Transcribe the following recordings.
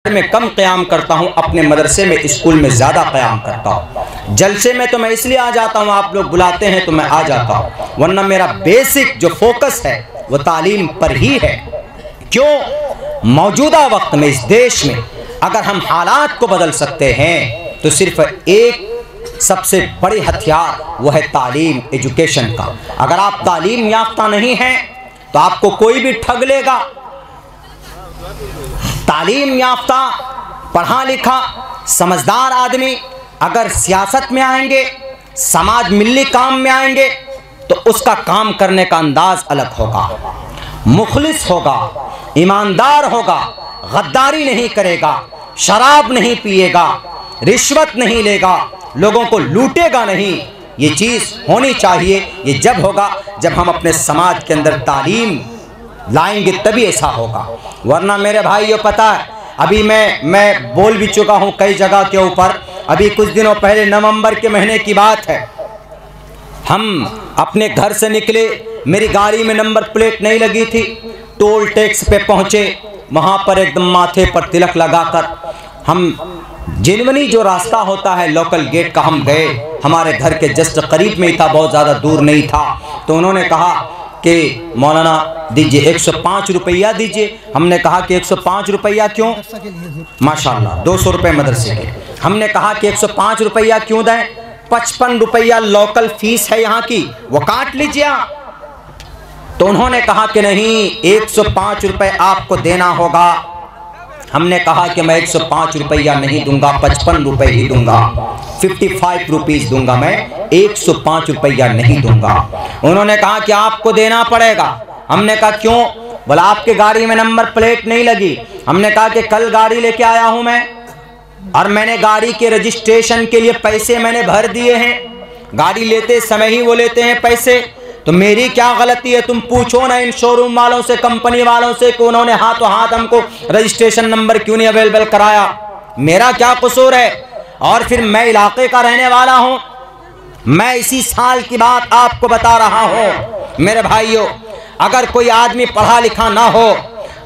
में कम क़याम करता हूँ, अपने मदरसे में स्कूल में ज़्यादा क़याम करता हूँ। जलसे में तो मैं इसलिए आ जाता हूँ, आप लोग बुलाते हैं तो मैं आ जाता हूँ, वरना मेरा बेसिक जो फोकस है वो तालीम पर ही है। क्यों? मौजूदा वक्त में इस देश में अगर हम हालात को बदल सकते हैं तो सिर्फ एक सबसे बड़ी हथियार वो है तालीम, एजुकेशन का। अगर आप तालीम याफ्ता नहीं हैं तो आपको कोई भी ठग लेगा। तालीम याफ्ता, पढ़ा लिखा, समझदार आदमी अगर सियासत में आएंगे, समाज मिली काम में आएंगे तो उसका काम करने का अंदाज अलग होगा, मुखलिस होगा, ईमानदार होगा, गद्दारी नहीं करेगा, शराब नहीं पिएगा, रिश्वत नहीं लेगा, लोगों को लूटेगा नहीं। ये चीज़ होनी चाहिए। ये जब होगा जब हम अपने समाज के अंदर तालीम लाएंगे तभी ऐसा होगा। वरना मेरे भाइयों, पता है अभी मैं बोल भी चुका हूँ कई जगह के ऊपर। अभी कुछ दिनों पहले नवंबर के महीने की बात है, हम अपने घर से निकले, मेरी गाड़ी में नंबर प्लेट नहीं लगी थी। टोल टैक्स पे पहुँचे, वहाँ पर एकदम माथे पर तिलक लगाकर हम जिनवनी जो रास्ता होता है लोकल गेट का, हम गए। हमारे घर के जस्ट करीब में ही था, बहुत ज़्यादा दूर नहीं था। तो उन्होंने कहा कि मौलाना दीजिए 105 रुपया दीजिए। हमने कहा कि 105 रुपया क्यों? माशाल्लाह 200 रुपये मदरसे के। हमने कहा कि 105 रुपया क्यों दें? 55 रुपया लोकल फीस है यहाँ की, वो काट लीजिए आप। तो उन्होंने कहा कि नहीं, 105 रुपये आपको देना होगा। हमने कहा कि मैं 105 रुपया नहीं दूंगा, 55 रुपये ही दूंगा, 55 रुपीज़ दूंगा, मैं 105 रुपया नहीं दूंगा। उन्होंने कहा कि आपको देना पड़ेगा। हमने कहा क्यों? बोला आपके गाड़ी में नंबर प्लेट नहीं लगी। हमने कहा कि कल गाड़ी लेके आया हूं मैं, और मैंने गाड़ी के रजिस्ट्रेशन के लिए पैसे मैंने भर दिए हैं। गाड़ी लेते समय ही वो लेते हैं पैसे, तो मेरी क्या गलती है? तुम पूछो ना इन शोरूम वालों से, कंपनी वालों से कि उन्होंने हाथों हाथ हमको रजिस्ट्रेशन नंबर क्यों नहीं अवेलेबल कराया। मेरा क्या कसूर है? और फिर मैं इलाके का रहने वाला हूं, मैं इसी साल की बात आपको बता रहा हूं। मेरे भाइयों, अगर कोई आदमी पढ़ा लिखा ना हो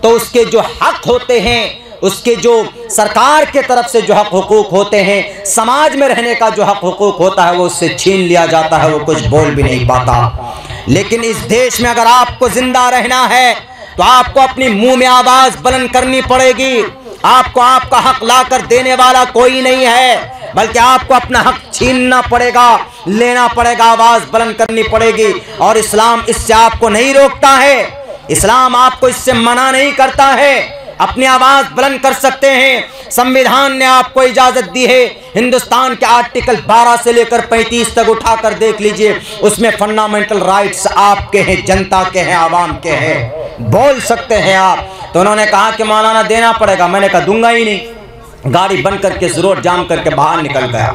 तो उसके जो हक होते हैं, उसके जो सरकार के तरफ से जो हक हुकूक होते हैं, समाज में रहने का जो हक हुकूक होता है, वो उससे छीन लिया जाता है, वो कुछ बोल भी नहीं पाता। लेकिन इस देश में अगर आपको जिंदा रहना है तो आपको अपनी मुंह में आवाज बुलंद करनी पड़ेगी। आपको आपका हक लाकर देने वाला कोई नहीं है, बल्कि आपको अपना हक छीनना पड़ेगा, लेना पड़ेगा, आवाज बुलंद करनी पड़ेगी। और इस्लाम इससे आपको नहीं रोकता है, इस्लाम आपको इससे मना नहीं करता है। अपनी आवाज बुलंद कर सकते हैं। संविधान ने आपको इजाजत दी है। हिंदुस्तान के आर्टिकल 12 से लेकर 35 तक उठाकर देख लीजिए, उसमें फंडामेंटल राइट्स आपके हैं, जनता के हैं, आवाम के हैं, बोल सकते हैं आप। तो उन्होंने कहा कि मौलाना देना पड़ेगा। मैंने कहा दूंगा ही नहीं। गाड़ी बंद करके रोड जाम करके बाहर निकल गया।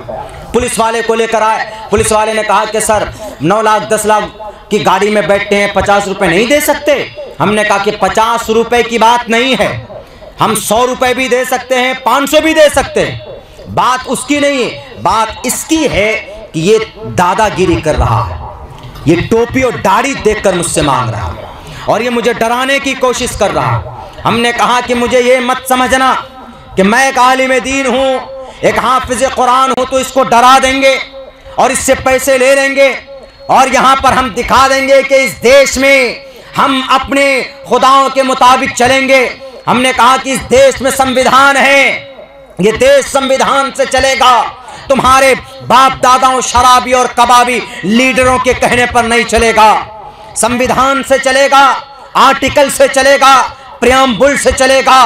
पुलिस वाले को लेकर आए। पुलिस वाले ने कहा कि सर 9 लाख 10 लाख की गाड़ी में बैठते हैं, 50 रुपये नहीं दे सकते। हमने कहा कि 50 रुपये की बात नहीं है, हम 100 रुपये भी दे सकते हैं, 500 भी दे सकते हैं। बात उसकी नहीं है, बात इसकी है कि ये दादागिरी कर रहा है, ये टोपी और दाढ़ी देखकर मुझसे मांग रहा है और ये मुझे डराने की कोशिश कर रहा है। हमने कहा कि मुझे ये मत समझना कि मैं एक आलिम दीन हूँ, एक हाफिज कुरान हूँ तो इसको डरा देंगे और इससे पैसे ले लेंगे और यहाँ पर हम दिखा देंगे कि इस देश में हम अपने खुदाओं के मुताबिक चलेंगे। हमने कहा कि इस देश में संविधान है, ये देश संविधान से चलेगा। तुम्हारे बाप दादाओं शराबी और कबाबी लीडरों के कहने पर नहीं चलेगा। संविधान से चलेगा, आर्टिकल से चलेगा, प्रियम्बुल से चलेगा।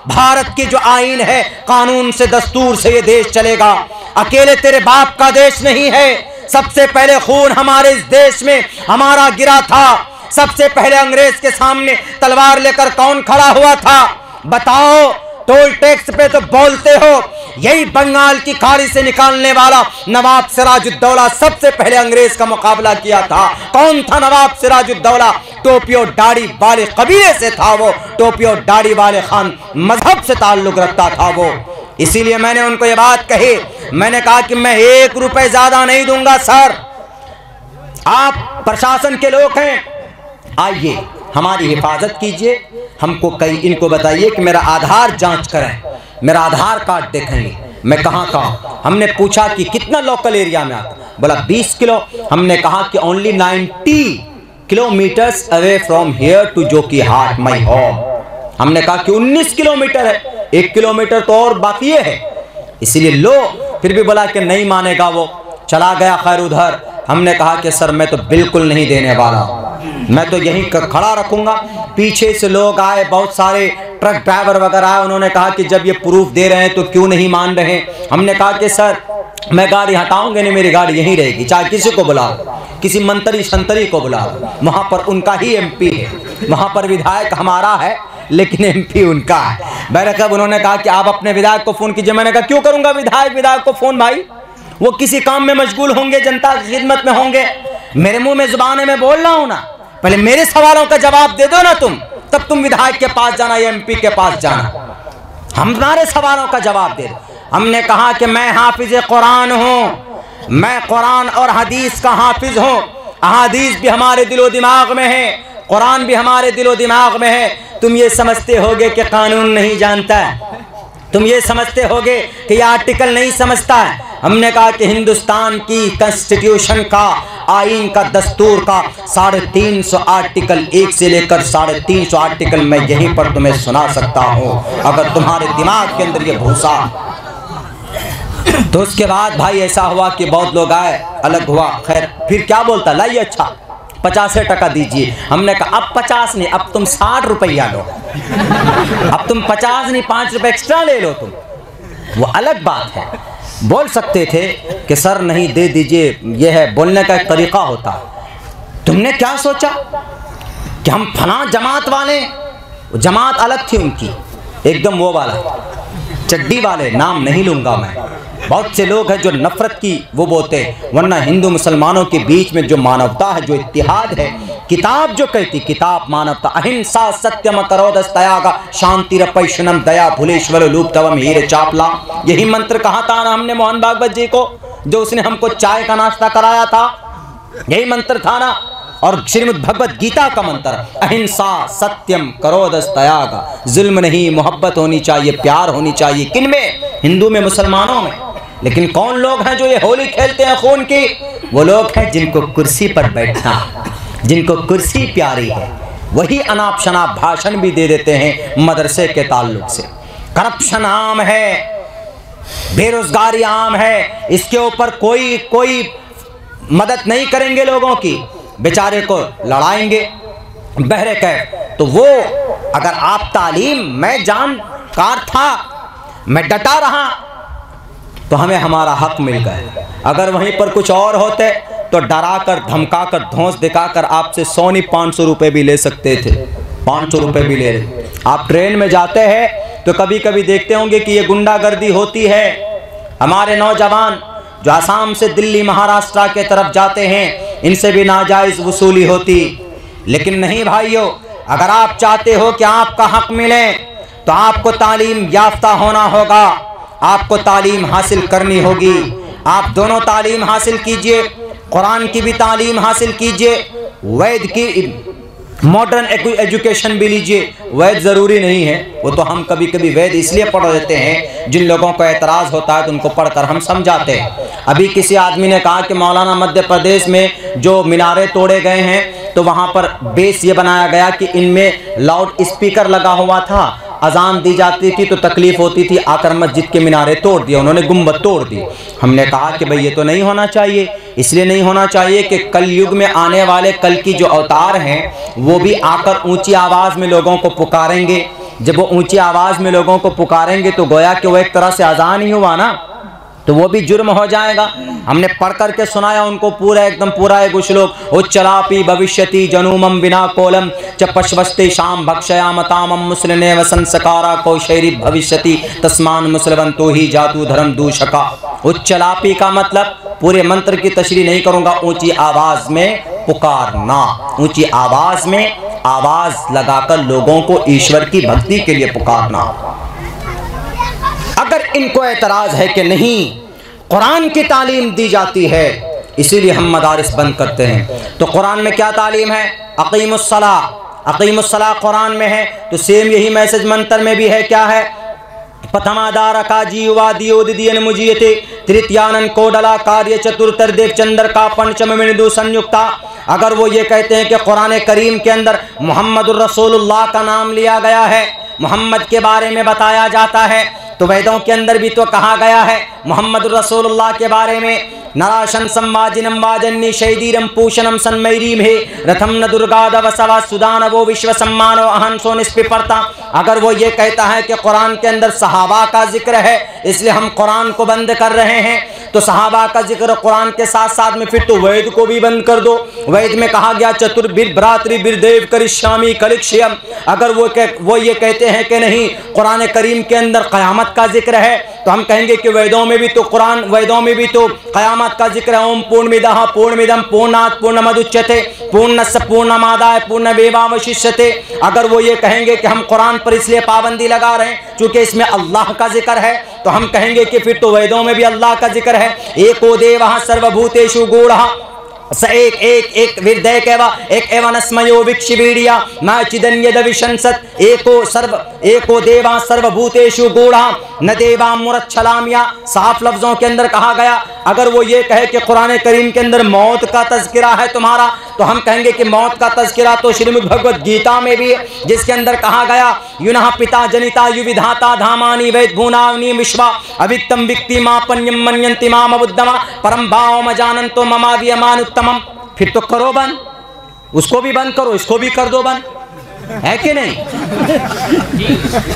भारत की जो आईन है, कानून से, दस्तूर से ये देश चलेगा। अकेले तेरे बाप का देश नहीं है। सबसे पहले खून हमारे इस देश में हमारा गिरा था। सबसे पहले अंग्रेज के सामने तलवार लेकर कौन खड़ा हुआ था? बताओ। टोल टैक्स पे तो बोलते हो, यही बंगाल की खाड़ी से निकालने वाला नवाब सिराजुद्दौला सबसे पहले अंग्रेज का मुकाबला किया था। कौन था नवाब सिराजुद्दौला? टोपी और दाढ़ी वाले कबीले से था वो, टोपी और दाढ़ी वाले खान मजहब से ताल्लुक रखता था वो। इसीलिए मैंने उनको ये बात कही। मैंने कहा कि मैं 1 रुपये ज्यादा नहीं दूंगा सर, आप प्रशासन के लोग हैं, आइए हमारी हिफाजत कीजिए, हमको कई इनको बताइए कि मेरा आधार जांच करें, मेरा आधार कार्ड देखेंगे। मैं कहाँ का हूँ? हमने पूछा कि कितना लोकल एरिया में आता? बोला 20 किलो। हमने कहा कि only 90 kilometres away from here to Jokihat my home. हमने कहा कि 19 किलोमीटर है, 1 किलोमीटर तो और बाकी है, इसीलिए लो। फिर भी बोला कि नहीं मानेगा, वो चला गया खैर उधर। हमने कहा कि सर मैं तो बिल्कुल नहीं देने वाला, मैं तो यहीं खड़ा रखूंगा। पीछे से लोग आए, बहुत सारे ट्रक ड्राइवर वगैरह आए, उन्होंने कहा कि जब ये प्रूफ दे रहे हैं तो क्यों नहीं मान रहे। हमने कहा कि सर मैं गाड़ी हटाऊंगे नहीं, मेरी गाड़ी यहीं रहेगी, चाहे किसी को बुला, किसी मंत्री शंतरी को बुला। वहां पर उनका ही एमपी है, वहां पर विधायक हमारा है लेकिन एमपी उनका है। बैरकब उन्होंने कहा कि आप अपने विधायक को फोन कीजिए। मैंने कहा क्यों करूंगा विधायक को फोन, भाई वो किसी काम में मशगूल होंगे, जनता की खिदमत में होंगे। मेरे मुंह में जुबान है, मैं बोल रहा हूं ना, पहले मेरे सवालों का जवाब दे दो ना तुम, तब तुम विधायक के पास जाना या एमपी के पास जाना। हमारे सवालों का जवाब दे दो। हमने कहा कि मैं हाफिज कुरान हूं, मैं कुरान और हदीस का हाफिज हूं। अहादीस भी हमारे दिलो दिमाग में है, कुरान भी हमारे दिलो दिमाग में है। तुम ये समझते होगे कि कानून नहीं जानता है, तुम ये समझते होगे कि यह आर्टिकल नहीं समझता है। हमने कहा कि हिंदुस्तान की कॉन्स्टिट्यूशन का, आईन का, दस्तूर का 350 आर्टिकल, 1 से लेकर 350 आर्टिकल मैं यहीं पर तुम्हें सुना सकता हूं, अगर तुम्हारे दिमाग के अंदर ये घुसा। तो उसके बाद भाई ऐसा हुआ कि बहुत लोग आए, अलग हुआ। खैर फिर क्या बोलता, लाइए अच्छा 50 टका दीजिए। हमने कहा अब 50 नहीं, अब तुम 60 रुपया लो, अब तुम 50 नहीं 5 रुपये एक्स्ट्रा ले लो तुम। वो अलग बात है, बोल सकते थे कि सर नहीं दे दीजिए, ये है बोलने का एक तरीका होता। तुमने क्या सोचा कि हम फला जमात वाले, जमात अलग थी उनकी, एकदम वो वाला चड्डी वाले, नाम नहीं लूंगा मैं। बहुत से लोग हैं जो नफरत की वो बोलते हैं, वरना हिंदू मुसलमानों के बीच में जो मानवता है, जो इत्तिहाद है, किताब जो कहती, किताब मानवता, अहिंसा सत्यम करोदस त्यागा शांति रपैशनम दया भुलेश्वर लूप तवम हीरे चापला। यही मंत्र कहा था ना हमने मोहन भागवत जी को, जो उसने हमको चाय का नाश्ता कराया था, यही मंत्र था ना। और श्रीमद् भगवत गीता का मंत्र अहिंसा सत्यम करोदस त्यागा, जुल्म नहीं, मोहब्बत होनी चाहिए, प्यार होनी चाहिए। किन में? हिंदू में, मुसलमानों में। लेकिन कौन लोग हैं जो ये होली खेलते हैं खून की? वो लोग हैं जिनको कुर्सी पर बैठना, जिनको कुर्सी प्यारी है, वही अनाप शनाप भाषण भी दे देते हैं मदरसे के ताल्लुक से। करप्शन आम है, बेरोजगारी आम है, इसके ऊपर कोई मदद नहीं करेंगे लोगों की, बेचारे को लड़ाएंगे बहरे कैफ। तो वो अगर आप तालीम, मैं जानकार था, मैं डटा रहा, तो हमें हमारा हक मिल गया। अगर वहीं पर कुछ और होते तो डरा कर, धमका कर, धौंस दिखाकर आपसे 100 नहीं 500 रुपये भी ले सकते थे, 500 रुपये भी ले रहे। आप ट्रेन में जाते हैं तो कभी कभी देखते होंगे कि ये गुंडागर्दी होती है। हमारे नौजवान जो आसाम से दिल्ली महाराष्ट्र के तरफ जाते हैं, इनसे भी नाजायज़ वसूली होती। लेकिन नहीं भाइयों, अगर आप चाहते हो कि आपका हक मिले तो आपको तालीम याफ्ता होना होगा, आपको तालीम हासिल करनी होगी। आप दोनों तालीम हासिल कीजिए, कुरान की भी तालीम हासिल कीजिए, वैद की मॉडर्न एजुकेशन भी लीजिए। वैद ज़रूरी नहीं है, वो तो हम कभी कभी वैद इसलिए पढ़ देते हैं, जिन लोगों को एतराज़ होता है तो उनको पढ़कर हम समझाते हैं। अभी किसी आदमी ने कहा कि मौलाना मध्य प्रदेश में जो मीनारे तोड़े गए हैं तो वहाँ पर बेस ये बनाया गया कि इनमें लाउड स्पीकर लगा हुआ था, अजान दी जाती थी तो तकलीफ होती थी, आकर मस्जिद के मीनारे तोड़ दिए उन्होंने, गुंबद तोड़ दी। हमने कहा कि भाई ये तो नहीं होना चाहिए। इसलिए नहीं होना चाहिए कि कल युग में आने वाले कल की जो अवतार हैं वो भी आकर ऊंची आवाज़ में लोगों को पुकारेंगे। जब वो ऊंची आवाज़ में लोगों को पुकारेंगे तो गोया कि वो एक तरह से अजान ही हुआ ना, तो वो भी जुर्म हो जाएगा। हमने पढ़ करके सुनाया उनको पूरा, एकदम पूरा एक श्लोक, उच्चलापि भविष्यति जनुमम विना कोलम च पश्वस्ते शाम भक्षयाम तामम मुस्लिने वसंसकारा कौशैरी भविष्यति तस्मान मुसलवंतो ही जातु धर्म दूषका। उच्चलापि का मतलब, पूरे मंत्र की तशरीह नहीं करूँगा, ऊँची आवाज़ में पुकारना, ऊँची आवाज़ में आवाज़ लगाकर लोगों को ईश्वर की भक्ति के लिए पुकारना। अगर इनको एतराज़ है कि नहीं कुरान की तालीम दी जाती है इसीलिए हम मदारिस बंद करते हैं, तो कुरान में क्या तालीम है? अक़ीमुस्सलाह, अक़ीमुस्सलाह कुरान में है, तो सेम यही मैसेज मंत्र में भी है। क्या है? प्रथमादारका जीवादियोदियन मुजियते तृतीयानन कोडला कार्य चतुर्थदेव चंद्र का पंचम मृदु संयुक्ता। अगर वो ये कहते हैं कि कुरान करीम के अंदर मोहम्मदुर रसूलुल्लाह का नाम लिया गया है, मोहम्मद के बारे में बताया जाता है, तो वेदों के अंदर भी तो कहा गया है मोहम्मदुर रसूलुल्लाह के बारे में, नराशन संवाजिनम वाजन्नी शैदीरम पूषणम सन्मैरीम हे रथम न दुर्गादवसवा सुदानवो विश्व सम्मानो अहंसो निष्पिपर्ता। अगर वो ये कहता है कि कुरान के अंदर सहाबा का जिक्र है इसलिए हम कुरान को बंद कर रहे हैं, तो सहाबा का जिक्र कुरान के साथ साथ में फिर तो वेद को भी बंद कर दो। वेद में कहा गया चतुर्भिर भ्रातृ बिरदेव करिष्यामि कलिक्ष्यम। अगर वो ये कहते हैं कि नहीं कुरान करीम के अंदर क़यामत का जिक्र है, तो हम कहेंगे कि वेदों में भी तो वेदों में भी तो क़यामत का जिक्र है। ओम पूर्णमिदः पूर्णमिदं पूर्णात् पूर्णमुदच्यते पूर्णस्य पूर्णमादाय पूर्णमेवावशिष्यते। अगर वो ये कहेंगे कि हम कुरान पर इसलिए पाबंदी लगा रहे हैं क्योंकि इसमें अल्लाह का जिक्र है, तो हम कहेंगे कि फिर तो वेदों में भी अल्लाह का जिक्र है। एको देवः सर्वभूतेषु गूढ़ः स एक विरदय केवा एक एवं स्मयो विक्षिवीडिया न चिदन्यद विशंसत एको देवा सर्वभूतेषु गूढ़ा न देवा मुरच्छलामिया। साफ लफ्जों के अंदर कहा गया। अगर वो ये कहे कि कुरान करीम के अंदर मौत का तज़किरा है तुम्हारा, तो हम कहेंगे कि मौत का तज़किरा तो श्रीमद् भगवद गीता में भी है, जिसके अंदर कहा गया युनः पिता जनिता युविधाता धामानि वेद भूनावनि विश्वा अविक्तम विक्ति मापन्यम मन्यन्ति माम बुद्धमा परम भाव मजानन्तो ममावियमान उत्तमम। फिर तो करो बंद, उसको भी बंद करो, इसको भी कर दो बंद, है कि नहीं?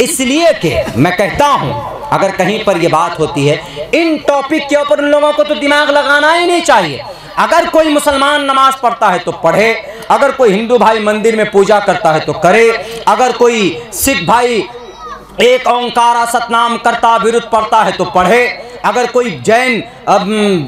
इसलिए कि मैं कहता हूं अगर कहीं पर यह बात होती है इन टॉपिक के ऊपर उन लोगों को तो दिमाग लगाना ही नहीं चाहिए। अगर कोई मुसलमान नमाज पढ़ता है तो पढ़े, अगर कोई हिंदू भाई मंदिर में पूजा करता है तो करे, अगर कोई सिख भाई एक ओंकारा सतनाम करता विरुद्ध पढ़ता है तो पढ़े, अगर कोई जैन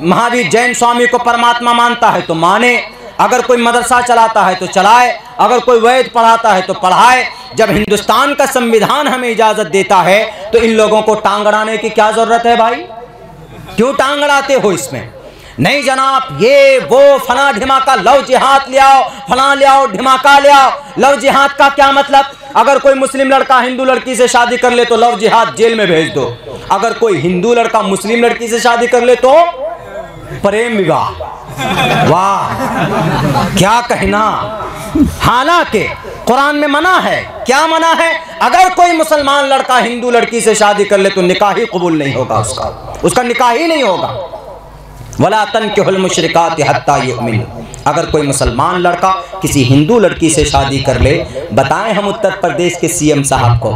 महावीर जैन स्वामी को परमात्मा मानता है तो माने, अगर कोई मदरसा चलाता है तो चलाए, अगर कोई वेद पढ़ाता है तो पढ़ाए। जब हिंदुस्तान का संविधान हमें इजाजत देता है तो इन लोगों को टांग अड़ाने की क्या जरूरत है भाई? क्यों टांग अड़ाते हो इसमें? नहीं जनाब, ये वो फला ढिमाका लव जिहाद ले आओ, फला ले आओ, ढिमाका ले आओ। लव जिहाद का क्या मतलब? अगर कोई मुस्लिम लड़का हिंदू लड़की से शादी कर ले तो लव जिहाद, जेल में भेज दो। अगर कोई हिंदू लड़का मुस्लिम लड़की से शादी कर ले तो प्रेम विवाह। वाह क्या कहना। हालांकि कुरान में मना है। क्या मना है? अगर कोई मुसलमान लड़का हिंदू लड़की से शादी कर ले तो निकाह ही कबूल नहीं होगा, उसका निकाह ही नहीं होगा। वला तनकिहुल मुशरिकात हत्ता युमिन। अगर कोई मुसलमान लड़का किसी हिंदू लड़की से शादी कर ले, बताएं हम उत्तर प्रदेश के सीएम साहब को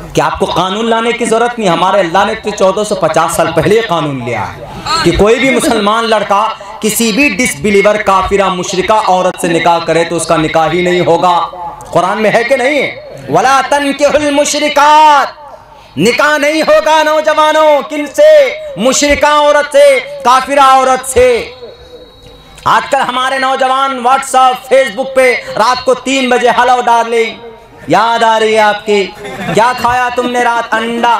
कि आपको कानून लाने की जरूरत नहीं। हमारे अल्लाह ने तो 1450 साल पहले कानून लिया है कि कोई भी मुसलमान लड़का किसी भी डिसबिलीवर काफिरा मुशरिका औरत से निकाह करे तो उसका निकाह ही नहीं होगा। कुरान में है कि नहीं? वला तनकिहुल मुशरिकात, निकाह नहीं होगा नौजवानों किनसे? मुशरिका औरत से, काफिरा औरत से। आजकल हमारे नौजवान व्हाट्सएप फेसबुक पे रात को 3 बजे हेलो डार्लिंग, याद आ रही है आपकी, क्या खाया तुमने रात? अंडा।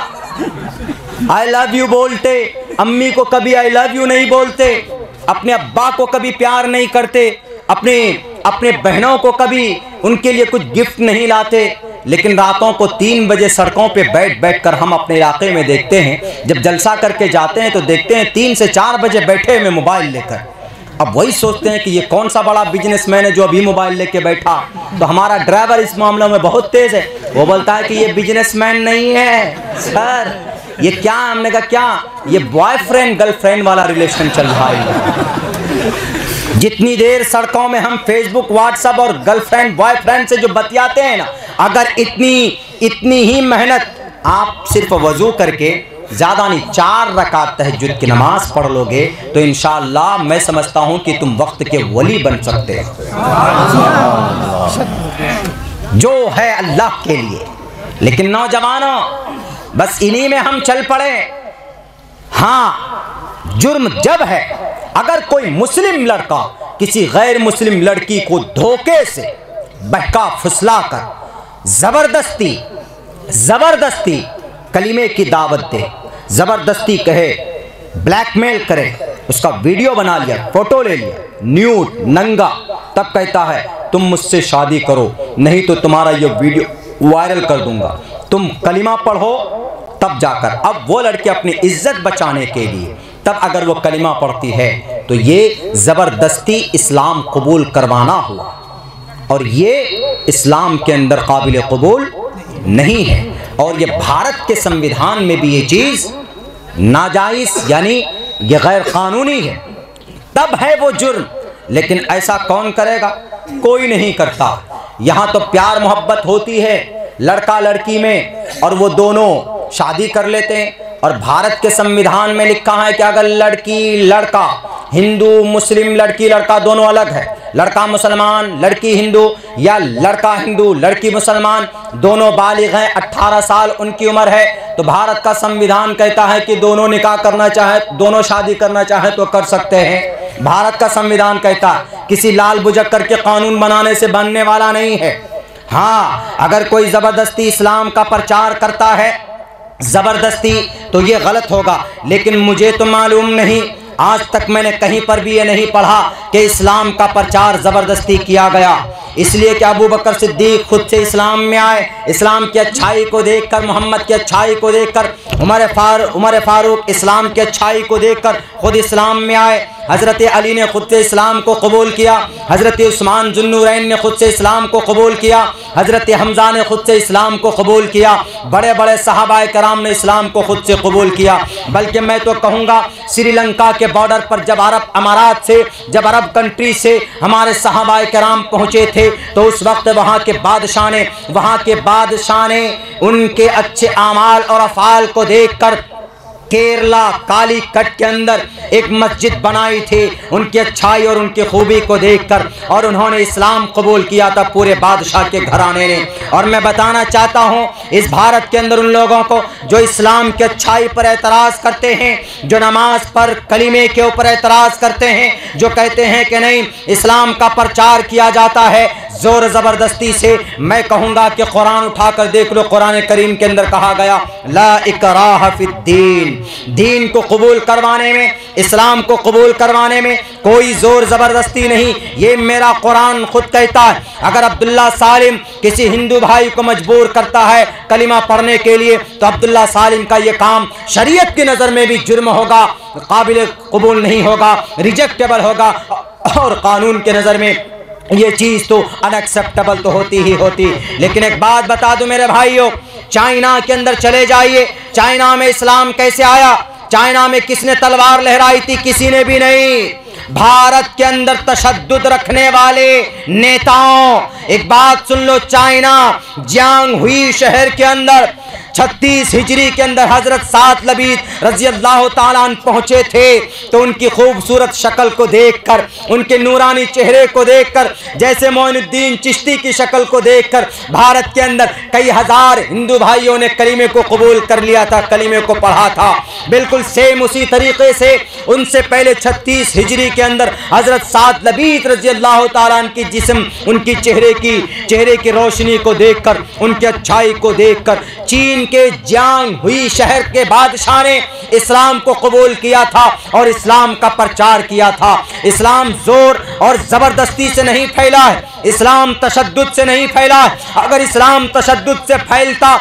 आई लव यू बोलते, अम्मी को कभी आई लव यू नहीं बोलते, अपने अब्बा को कभी प्यार नहीं करते, अपने बहनों को कभी उनके लिए कुछ गिफ्ट नहीं लाते। लेकिन रातों को 3 बजे सड़कों पे बैठ कर हम अपने इलाके में देखते हैं, जब जलसा करके जाते हैं तो देखते हैं 3 से 4 बजे बैठे हुए मोबाइल लेकर। अब वही सोचते हैं कि ये कौन सा बड़ा बिजनेसमैन है जो अभी मोबाइल लेके बैठा। तो हमारा ड्राइवर इस मामले में बहुत तेज है, वो बोलता है कि ये बिजनेसमैन नहीं है सर, ये क्या? हमने कहा क्या? ये बॉयफ्रेंड गर्लफ्रेंड वाला रिलेशन चल रहा है। जितनी देर सड़कों में हम फेसबुक व्हाट्सएप और गर्लफ्रेंड बॉयफ्रेंड से जो बतियाते हैं ना, अगर इतनी ही मेहनत आप सिर्फ वजू करके ज्यादा नहीं 4 रकात तहज्जुद की नमाज पढ़ लोगे तो इंशाअल्लाह मैं समझता हूं कि तुम वक्त के वली बन सकते हो, जो है अल्लाह के लिए। लेकिन नौजवानों, बस इन्हीं में हम चल पड़े। हाँ, जुर्म जब है अगर कोई मुस्लिम लड़का किसी गैर मुस्लिम लड़की को धोखे से बहका फुसला कर जबरदस्ती कलीमे की दावत दे, जबरदस्ती कहे, ब्लैकमेल करे, उसका वीडियो बना लिया, फोटो ले लिया, न्यूड नंगा, तब कहता है तुम मुझसे शादी करो नहीं तो तुम्हारा ये वीडियो वायरल कर दूंगा। तुम कलिमा पढ़ो, तब जाकर अब वो लड़की अपनी इज्जत बचाने के लिए तब अगर वो कलिमा पढ़ती है तो ये ज़बरदस्ती इस्लाम कबूल करवाना हुआ, और ये इस्लाम के अंदर काबिल कबूल नहीं है। और ये भारत के संविधान में भी ये चीज़ नाजायज़ यानी ये गैर कानूनी है, तब है वो जुर्म। लेकिन ऐसा कौन करेगा? कोई नहीं करता। यहाँ तो प्यार मोहब्बत होती है लड़का लड़की में, और वो दोनों शादी कर लेते हैं। और भारत के संविधान में लिखा है कि अगर लड़की लड़का, हिंदू मुस्लिम, लड़की लड़का दोनों अलग है, लड़का मुसलमान लड़की हिंदू, या लड़का हिंदू लड़की मुसलमान, दोनों बालिग हैं, 18 साल उनकी उम्र है, तो भारत का संविधान कहता है कि दोनों निकाह करना चाहे, दोनों शादी करना चाहे तो कर सकते हैं। भारत का संविधान कहता है, किसी लाल बुझक करके कानून बनाने से बनने वाला नहीं है। हाँ, अगर कोई ज़बरदस्ती इस्लाम का प्रचार करता है ज़बरदस्ती, तो ये गलत होगा। लेकिन मुझे तो मालूम नहीं, आज तक मैंने कहीं पर भी ये नहीं पढ़ा कि इस्लाम का प्रचार ज़बरदस्ती किया गया। इसलिए कि अबू बकर सिद्दीक खुद से इस्लाम में आए, इस्लाम की अच्छाई को देखकर, मोहम्मद की अच्छाई को देखकर, उमर फारूक इस्लाम की अच्छाई को देखकर खुद इस्लाम में आए। हज़रत अली ने खुद से इस्लाम को कबूल किया, हज़रत उस्मान जुन्नूरैन ने खुद से इस्लाम को कबूल किया, हज़रत हमज़ा ने खुद से इस्लाम को कबूल किया, बड़े बड़े सहाबाए कराम ने इस्लाम को खुद से कबूल किया। बल्कि मैं तो कहूँगा श्रीलंका के बॉर्डर पर जब अरब अमारात से, जब अरब कंट्री से हमारे सहाबाए कराम पहुँचे थे, तो उस वक्त वहाँ के बादशाह ने उनके अच्छे आमाल और अफ़ाल को देखकर केरला कालीकट के अंदर एक मस्जिद बनाई थी, उनकी अच्छाई और उनकी खूबी को देखकर, और उन्होंने इस्लाम कबूल किया था पूरे बादशाह के घराने ने। और मैं बताना चाहता हूँ इस भारत के अंदर उन लोगों को जो इस्लाम की अच्छाई पर एतराज़ करते हैं, जो नमाज पर कलीमे के ऊपर एतराज़ करते हैं, जो कहते हैं कि नहीं इस्लाम का प्रचार किया जाता है ज़ोर ज़बरदस्ती से, मैं कहूँगा कि कुरान उठाकर देख लो, कुरान करीम के अंदर कहा गया ला इकराह फिद्दीन, दीन को कबूल करवाने में, इस्लाम को कबूल करवाने में कोई ज़ोर ज़बरदस्ती नहीं। ये मेरा कुरान खुद कहता है। अगर अब्दुल्ला सालिम किसी हिंदू भाई को मजबूर करता है कलिमा पढ़ने के लिए, तो अब्दुल्ला सालिम का ये काम शरीयत की नज़र में भी जुर्म होगा, काबिल कबूल नहीं होगा, रिजेक्टेबल होगा, और कानून के नज़र में ये चीज़ तो अनएक्सेप्टेबल तो होती ही होती। लेकिन एक बात बता दूं मेरे भाइयों, चाइना के अंदर चले जाइए, चाइना में इस्लाम कैसे आया? चाइना में किसने तलवार लहराई थी? किसी ने भी नहीं। भारत के अंदर तशद्दुद रखने वाले नेताओं, एक बात सुन लो, चाइना जियांग हुई शहर के अंदर 36 हिजरी के अंदर हजरत सात लबीद रजी अल्लाह ताला अन्हु पहुंचे थे, तो उनकी खूबसूरत शक्ल को देखकर, उनके नूरानी चेहरे को देखकर, जैसे मोइनुद्दीन चिश्ती की शक्ल को देखकर भारत के अंदर कई हजार हिंदू भाइयों ने कलीमे को कबूल कर लिया था, कलीमे को पढ़ा था। बिल्कुल सेम उसी तरीके से उनसे पहले 36 हिजरी के अंदर हजरत सात लबीद रजी अल्लाह ताला अन्हु की जिस्म, उनकी चेहरे की रोशनी को देखकर, उनकी अच्छाई को देखकर चीन के जियांग हुई शहर के बादशाह ने इस्लाम को कबूल किया था और इस्लाम का प्रचार किया था। इस्लाम जोर और ज़बरदस्ती से नहीं फैला है, इस्लाम तशद्दुद से नहीं फैला है। अगर इस्लाम तशद्दुद से फैलता,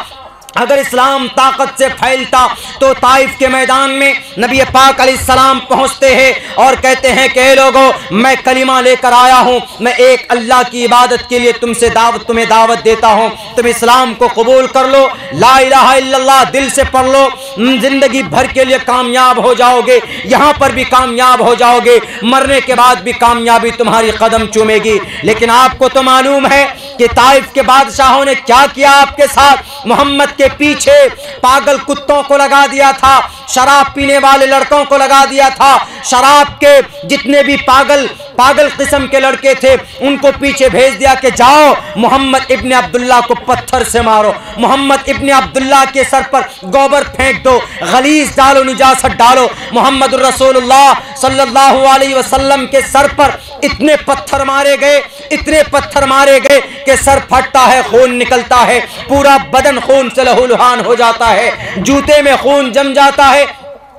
अगर इस्लाम ताकत से फैलता, तो ताइफ के मैदान में नबी पाक अलैहिस्सलाम पहुंचते हैं और कहते हैं कि लोगों, मैं कलिमा लेकर आया हूं, मैं एक अल्लाह की इबादत के लिए तुम्हें दावत देता हूं, तुम इस्लाम को कबूल कर लो, ला इलाहा इल्लल्लाह दिल से पढ़ लो, जिंदगी भर के लिए कामयाब हो जाओगे, यहाँ पर भी कामयाब हो जाओगे, मरने के बाद भी कामयाबी तुम्हारी कदम चूमेगी। लेकिन आपको तो मालूम है कि ताइफ के बादशाहों ने क्या किया आपके साथ? मोहम्मद के पीछे पागल कुत्तों को लगा दिया था, शराब पीने वाले लड़कों को लगा दिया था, शराब के जितने भी पागल किस्म के लड़के थे उनको पीछे भेज दिया कि जाओ मोहम्मद इब्ने अब्दुल्ला को पत्थर से मारो, मोहम्मद इब्ने अब्दुल्ला के सर पर गोबर फेंक दो, गलीज डालो, निजासत डालो। मोहम्मद रसूलुल्लाह सल्लल्लाहु अलैहि वसल्लम के सर पर इतने पत्थर मारे गए कि सर फटता है, खून निकलता है, पूरा बदन खून से लहूलुहान हो जाता है, जूते में खून जम जाता है।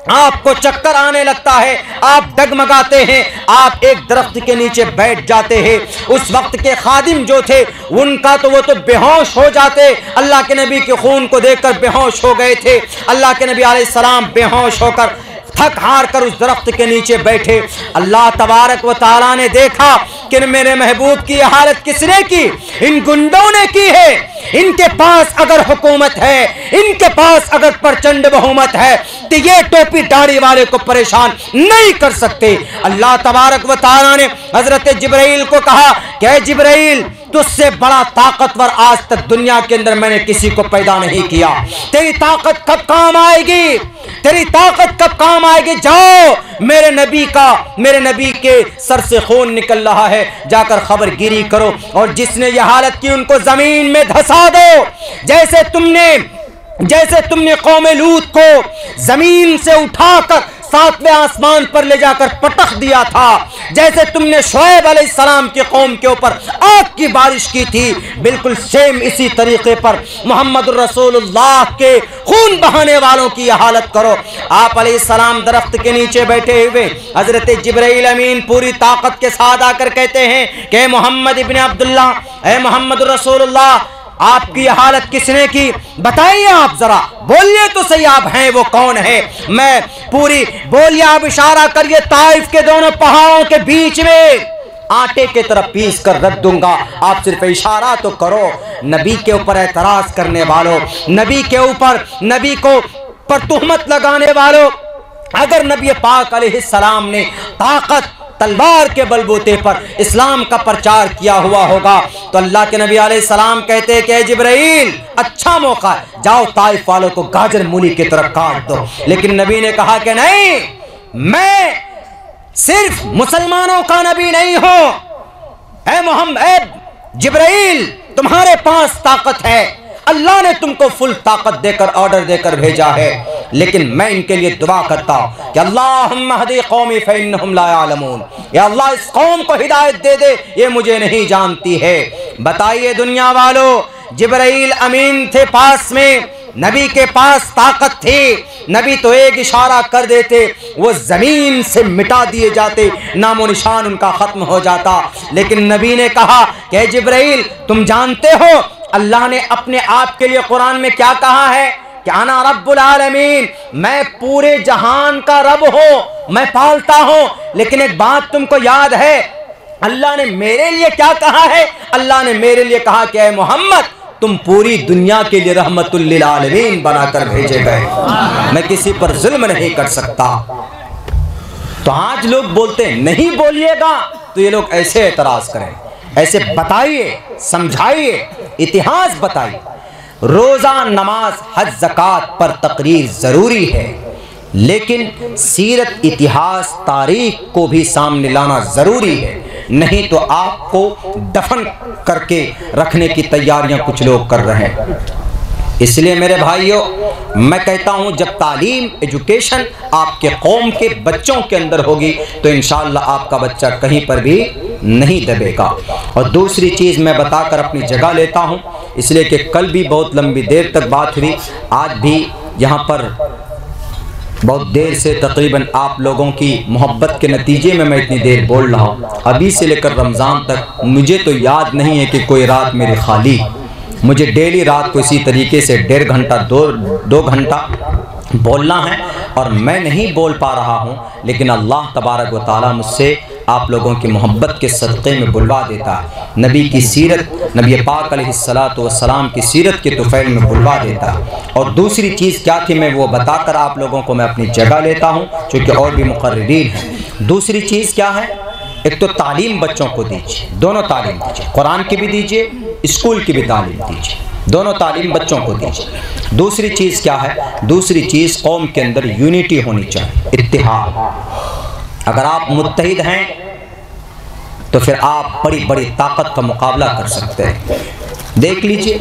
आपको चक्कर आने लगता है, आप डगमगाते हैं, आप एक दरख्त के नीचे बैठ जाते हैं। उस वक्त के खादिम जो थे उनका तो वो तो बेहोश हो जाते, अल्लाह के नबी के खून को देखकर बेहोश हो गए थे। अल्लाह के नबी अलैहिस्सलाम बेहोश होकर थक हार कर उस दरख्त के नीचे बैठे। अल्लाह तबारक व तआला ने देखा कि मेरे महबूब की हालत किसने की? इन गुंडों ने की है। इनके पास अगर हुकूमत है, इनके पास अगर प्रचंड बहुमत है, तो ये टोपी दाढ़ी वाले को परेशान नहीं कर सकते। अल्लाह तबारक व तआला ने हजरत जिब्राइल को कहा कि जिब्राइल, तुझसे बड़ा ताकतवर आज तक दुनिया के अंदर मैंने किसी को पैदा नहीं किया। तेरी ताकत कब काम आएगी? तेरी ताकत कब काम आएगी? जाओ, मेरे नबी के सर से खून निकल रहा है, जाकर खबरगिरी करो और जिसने यह हालत की उनको जमीन में धंसा दो। जैसे तुमने कौम लूत को जमीन से उठाकर 7वें आसमान पर ले जाकर पटक दिया था, जैसे तुमने शुएब अलैहिस्सलाम की कौम के ऊपर आग की बारिश की थी, बिल्कुल सेम इसी तरीके पर मोहम्मद रसूलुल्लाह के खून बहाने वालों की यह हालत करो। आप अलैहिस्सलाम दरख्त के नीचे बैठे हुए हजरत जिब्राइल अमीन पूरी ताकत के साथ आकर कहते हैं कि मोहम्मद इब्न अब्दुल्ला, ए मोहम्मद रसूलुल्लाह, आपकी हालत किसने की? बताइए, आप जरा बोलिए तो सही, आप हैं वो कौन है? मैं पूरी बोलिए, आप इशारा करिए, ताइफ के दोनों पहाड़ों के बीच में आटे के तरफ पीस कर रख दूंगा, आप सिर्फ इशारा तो करो। नबी के ऊपर एतराज करने वालों, नबी के ऊपर, नबी को पर तुहमत लगाने वालों, अगर नबी पाक अलैहिस्सलाम ने ताकत तलवार के बलबूते पर इस्लाम का प्रचार किया हुआ होगा तो अल्लाह के नबी अलैहिस्सलाम कहते हैं कि जिब्राइल, अच्छा मौका है, जाओ ताइफ वालों को गाजर मूली की तरफ काट दो। लेकिन नबी ने कहा कि नहीं, मैं सिर्फ मुसलमानों का नबी नहीं हूं। ऐ मोहम्मद, जिब्राइल, तुम्हारे पास ताकत है, अल्लाह ने तुमको फुल ताकत देकर, ऑर्डर देकर भेजा है, लेकिन मैं इनके लिए दुआ करता हूं कि अल्लाहुम्मा हदी कौमी फइन्नहुम ला यालमून, या अल्लाह इस कौम को हिदायत दे दे, ये मुझे नहीं जानती है। बताइए दुनिया वालों, जिब्राइल अमीन थे पास में, नबी के पास ताकत थी, नबी तो एक इशारा कर देते, वो जमीन से मिटा दिए जाते, नामो निशान उनका खत्म हो जाता। लेकिन नबी ने कहा कि जिब्राइल, तुम जानते हो अल्लाह ने अपने आप के लिए कुरान में क्या कहा है कि अना रब्बुल आलमीन, मैं पूरे जहान का रब हूं, मैं पालता हूं। लेकिन एक बात तुमको याद है, अल्लाह ने मेरे लिए क्या कहा है? अल्लाह ने मेरे लिए कहा कि ऐ मोहम्मद, तुम पूरी दुनिया के लिए रहमतुल लिल आलमीन बनाकर भेजे गए, मैं किसी पर जुल्म नहीं कर सकता। तो आज लोग बोलते हैं नहीं बोलिएगा, तो ये लोग ऐसे एतराज करें, ऐसे बताइए, समझाइए, इतिहास बताइए। रोजा, नमाज, हज, ज़कात पर तकरीर ज़रूरी है, लेकिन सीरत, इतिहास, तारीख को भी सामने लाना ज़रूरी है, नहीं तो आपको दफन करके रखने की तैयारियां कुछ लोग कर रहे हैं। इसलिए मेरे भाइयों, मैं कहता हूं जब तालीम, एजुकेशन आपके कौम के बच्चों के अंदर होगी तो इंशाअल्लाह आपका बच्चा कहीं पर भी नहीं दबेगा। और दूसरी चीज़ मैं बताकर अपनी जगह लेता हूं, इसलिए कि कल भी बहुत लंबी देर तक बात हुई, आज भी यहाँ पर बहुत देर से, तकरीबन आप लोगों की मोहब्बत के नतीजे में मैं इतनी देर बोल रहा हूँ। अभी से लेकर रमज़ान तक मुझे तो याद नहीं है कि कोई रात मेरी खाली, मुझे डेली रात को इसी तरीके से 1.5 घंटा 2 घंटा बोलना है और मैं नहीं बोल पा रहा हूँ, लेकिन अल्लाह तबारक व तआला मुझसे आप लोगों की मोहब्बत के सदक़े में बुलवा देता है, नबी की सीरत, नबी पाक अलैहिस्सलातु वस्सलाम की सीरत के तुफ़ैल में बुलवा देता है। और दूसरी चीज़ क्या थी मैं वो बताकर आप लोगों को मैं अपनी जगह लेता हूँ, चूँकि और भी मुक़र्रिरीन हैं। दूसरी चीज़ क्या है, एक तो तालीम बच्चों को दीजिए, दोनों तालीम दीजिए, कुरान की भी दीजिए, स्कूल की भी तालीम दीजिए, दोनों तालीम बच्चों को दीजिए। दूसरी चीज़ क्या है, दूसरी चीज़ कौम के अंदर यूनिटी होनी चाहिए, इत्तिहाद। अगर आप मुत्तहिद हैं तो फिर आप बड़ी बड़ी ताकत का मुकाबला कर सकते हैं। देख लीजिए,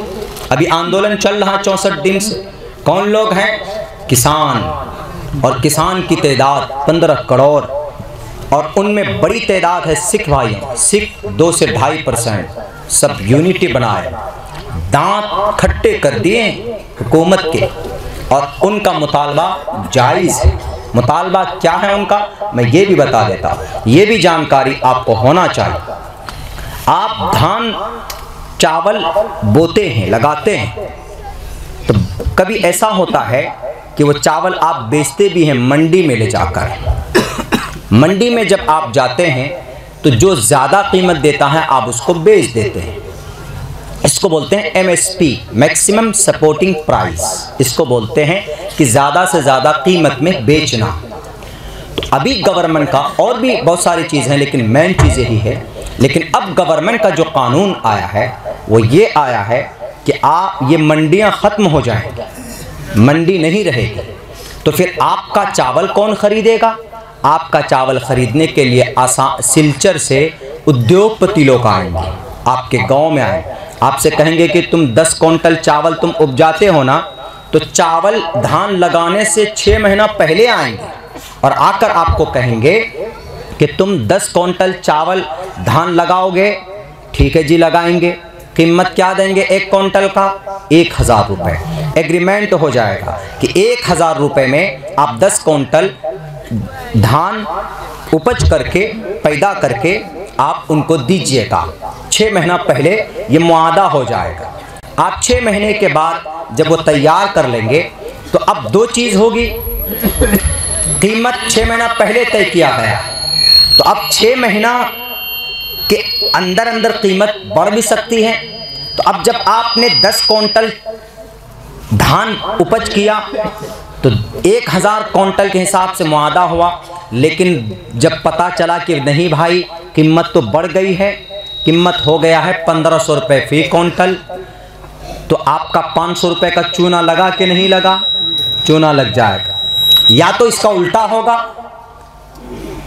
अभी आंदोलन चल रहा 64 दिन से, कौन लोग हैं? किसान, और किसान की तादाद 15 करोड़, और उनमें बड़ी तादाद है सिख भाइयों, सिख 2 से 2.5%, सब यूनिटी बनाए, दांत खट्टे कर दिए हुकूमत के, और उनका मुतालबा जायज़ है, मुतालबा क्या है उनका मैं ये भी बता देता हूँ, ये भी जानकारी आपको होना चाहिए। आप धान चावल बोते हैं, लगाते हैं, तो कभी ऐसा होता है कि वो चावल आप बेचते भी हैं मंडी में ले जाकर। मंडी में जब आप जाते हैं तो जो ज़्यादा कीमत देता है आप उसको बेच देते हैं। इसको बोलते हैं MSP, मैक्सिमम सपोर्टिंग प्राइस। इसको बोलते हैं कि ज़्यादा से ज़्यादा कीमत में बेचना। तो अभी गवर्नमेंट का और भी बहुत सारी चीज़ें हैं, लेकिन मेन चीज़ यही है। लेकिन अब गवर्नमेंट का जो कानून आया है वो ये आया है कि ये मंडियां ख़त्म हो जाएंगी, मंडी नहीं रहेगी। तो फिर आपका चावल कौन ख़रीदेगा? आपका चावल ख़रीदने के लिए सिलचर से उद्योगपति लोग आएंगे, आपके गांव में आएंगे, आपसे कहेंगे कि तुम 10 क्विंटल चावल तुम उपजाते हो ना, तो चावल धान लगाने से 6 महीना पहले आएंगे और आकर आपको कहेंगे कि तुम 10 क्विंटल चावल धान लगाओगे। ठीक है जी, लगाएंगे। कीमत क्या देंगे 1 क्विंटल का? 1000 रुपये। एग्रीमेंट हो जाएगा कि 1000 रुपये में आप 10 क्विंटल धान उपज करके पैदा करके आप उनको दीजिएगा। 6 महीना पहले ये मुआदा हो जाएगा। आप 6 महीने के बाद जब वो तैयार कर लेंगे तो अब 2 चीज़ होगी। कीमत 6 महीना पहले तय किया गया, तो अब 6 महीना के अंदर अंदर कीमत बढ़ भी सकती है। तो अब जब आपने 10 क्विंटल धान उपज किया तो 1000 क्विंटल के हिसाब से मुआदा हुआ, लेकिन जब पता चला कि नहीं भाई कीमत तो बढ़ गई है, कीमत हो गया है 1500 रुपये फी क्विंटल, तो आपका 500 रुपये का चूना लगा कि नहीं लगा? चूना लग जाएगा। या तो इसका उल्टा होगा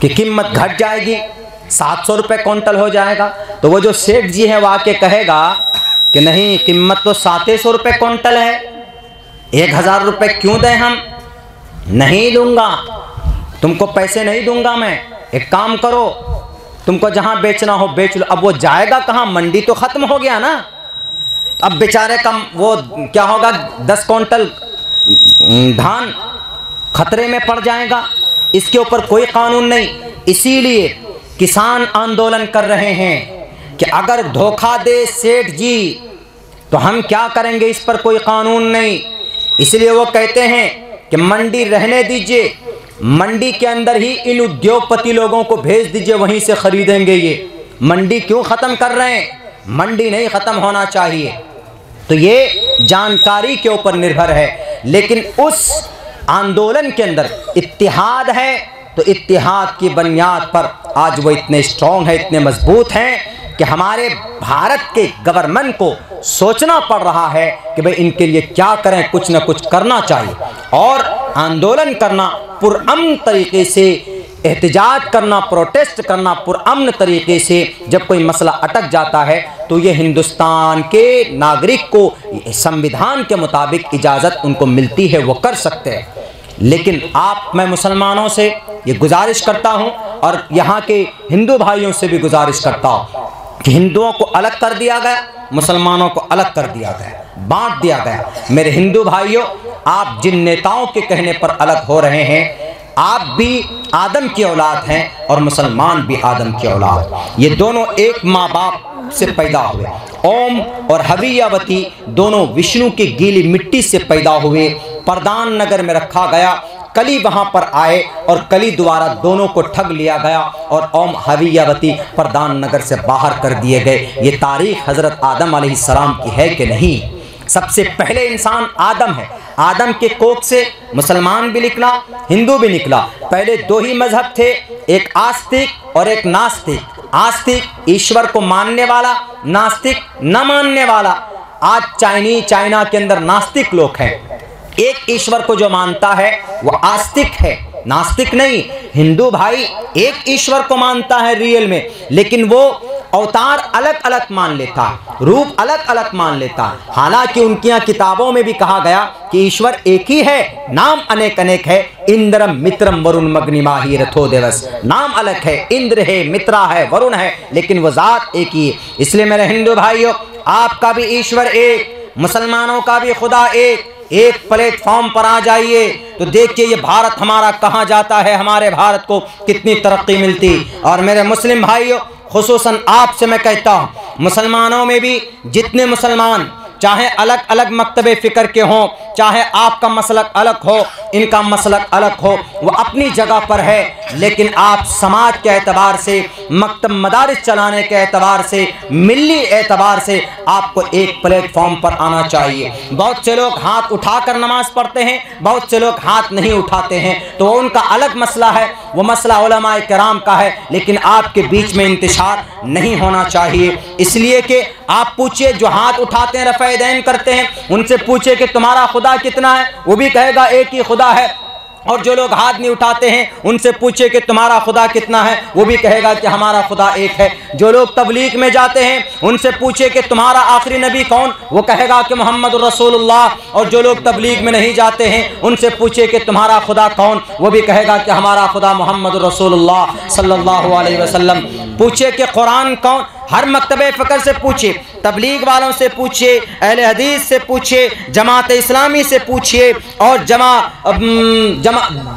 कि कीमत घट जाएगी, 700 रुपये क्विंटल हो जाएगा। तो वो जो सेठ जी है वो आके कहेगा कि नहीं, कीमत तो 700 रुपये क्विंटल है, 1000 रुपये क्यों दें हम? नहीं दूंगा, तुमको पैसे नहीं दूंगा मैं। एक काम करो, तुमको जहां बेचना हो बेच लो। अब वो जाएगा कहां? मंडी तो खत्म हो गया ना। अब बेचारे का वो क्या होगा? 10 क्विंटल धान खतरे में पड़ जाएगा। इसके ऊपर कोई कानून नहीं। इसीलिए किसान आंदोलन कर रहे हैं कि अगर धोखा दे सेठ जी तो हम क्या करेंगे, इस पर कोई कानून नहीं। इसलिए वो कहते हैं कि मंडी रहने दीजिए, मंडी के अंदर ही इन उद्योगपति लोगों को भेज दीजिए, वहीं से खरीदेंगे। ये मंडी क्यों ख़त्म कर रहे हैं? मंडी नहीं ख़त्म होना चाहिए। तो ये जानकारी के ऊपर निर्भर है। लेकिन उस आंदोलन के अंदर इत्तेहाद है, तो इत्तेहाद की बुनियाद पर आज वो इतने स्ट्रॉन्ग है, इतने मजबूत हैं कि हमारे भारत के गवर्नमेंट को सोचना पड़ रहा है कि भाई इनके लिए क्या करें, कुछ ना कुछ करना चाहिए। और आंदोलन करना पुरअमन तरीके से, एहतजाज करना, प्रोटेस्ट करना पुरअमन तरीके से। जब कोई मसला अटक जाता है तो ये हिंदुस्तान के नागरिक को संविधान के मुताबिक इजाज़त उनको मिलती है, वो कर सकते हैं। लेकिन मैं मुसलमानों से ये गुजारिश करता हूँ और यहाँ के हिंदू भाइयों से भी गुजारिश करता हूँ कि हिंदुओं को अलग कर दिया गया, मुसलमानों को अलग कर दिया गया, बांट दिया गया। मेरे हिंदू भाइयों, आप जिन नेताओं के कहने पर अलग हो रहे हैं, आप भी आदम की औलाद हैं और मुसलमान भी आदम की औलाद। ये दोनों एक माँ बाप से पैदा हुए। ओम और हवियावती दोनों विष्णु की गीली मिट्टी से पैदा हुए। प्रधान नगर में रखा गया, कली वहां पर आए और कली द्वारा दोनों को ठग लिया गया और ओम हवियावती प्रधान नगर से बाहर कर दिए गए। ये तारीख हजरत आदम अलैहिस्सलाम की है कि नहीं? सबसे पहले इंसान आदम है। आदम के कोख से मुसलमान भी निकला, हिंदू भी निकला। पहले 2 ही मजहब थे, एक आस्तिक और एक नास्तिक। आस्तिक ईश्वर को मानने वाला, नास्तिक न मानने वाला। आज चाइना के अंदर नास्तिक लोग हैं। एक ईश्वर को जो मानता है वो आस्तिक है, नास्तिक नहीं। हिंदू भाई एक ईश्वर को मानता है रियल में, लेकिन वो अवतार अलग अलग मान लेता, रूप अलग अलग मान लेता। हालांकि उनकी यहाँ किताबों में भी कहा गया कि ईश्वर एक ही है, नाम अनेक अनेक है। इंद्रम मित्रम वरुण मग्निमाही रथो देवस। नाम अलग है, इंद्र है, मित्रा है, वरुण है, लेकिन वो जात एक ही है। इसलिए मेरे हिंदू भाइयों, आपका भी ईश्वर एक, मुसलमानों का भी खुदा एक। एक प्लेटफॉर्म पर आ जाइए तो देखिए ये भारत हमारा कहाँ जाता है, हमारे भारत को कितनी तरक्की मिलती। और मेरे मुस्लिम भाइयों, खुसूसन आपसे मैं कहता हूँ, मुसलमानों में भी जितने मुसलमान चाहे अलग अलग मकतबे फ़िक्र के हों, चाहे आपका मसलक अलग हो, इनका मसलक अलग हो, वो अपनी जगह पर है, लेकिन आप समाज के एतबार से, मकतब मदारिस चलाने के एतबार से, मिली एतबार से आपको एक प्लेटफॉर्म पर आना चाहिए। बहुत से लोग हाथ उठाकर नमाज पढ़ते हैं, बहुत से लोग हाथ नहीं उठाते हैं, तो उनका अलग मसला है, वो मसला उलमाए किराम का है, लेकिन आपके बीच में इंतशार नहीं होना चाहिए। इसलिए कि आप पूछिए, जो हाथ उठाते हैं रफ़ा दैन करते हैं, उनसे पूछिए कि तुम्हारा खुदा कितना है, वो भी कहेगा एक ही खुदा है। और जो लोग हाथ नहीं उठाते हैं उनसे पूछिए कि तुम्हारा खुदा कितना है, वो भी कहेगा कि हमारा खुदा एक है। जो लोग तबलीग में जाते हैं उनसे पूछिए कि तुम्हारा आखिरी नबी कौन, वो कहेगा कि मोहम्मद रसूलुल्लाह। और जो लोग तबलीग में नहीं जाते हैं उनसे पूछिए कि तुम्हारा खुदा कौन, वो भी कहेगा कि हमारा खुदा मोहम्मद रसूलुल्लाह सल्लल्लाहु अलैहि वसल्लम। पूछिए कि कुरान कौन, हर मकतबे फ़िक्र से पूछिए, तबलीग वालों से पूछिए, अहले हदीस से पूछिए, जमात इस्लामी से पूछिए, और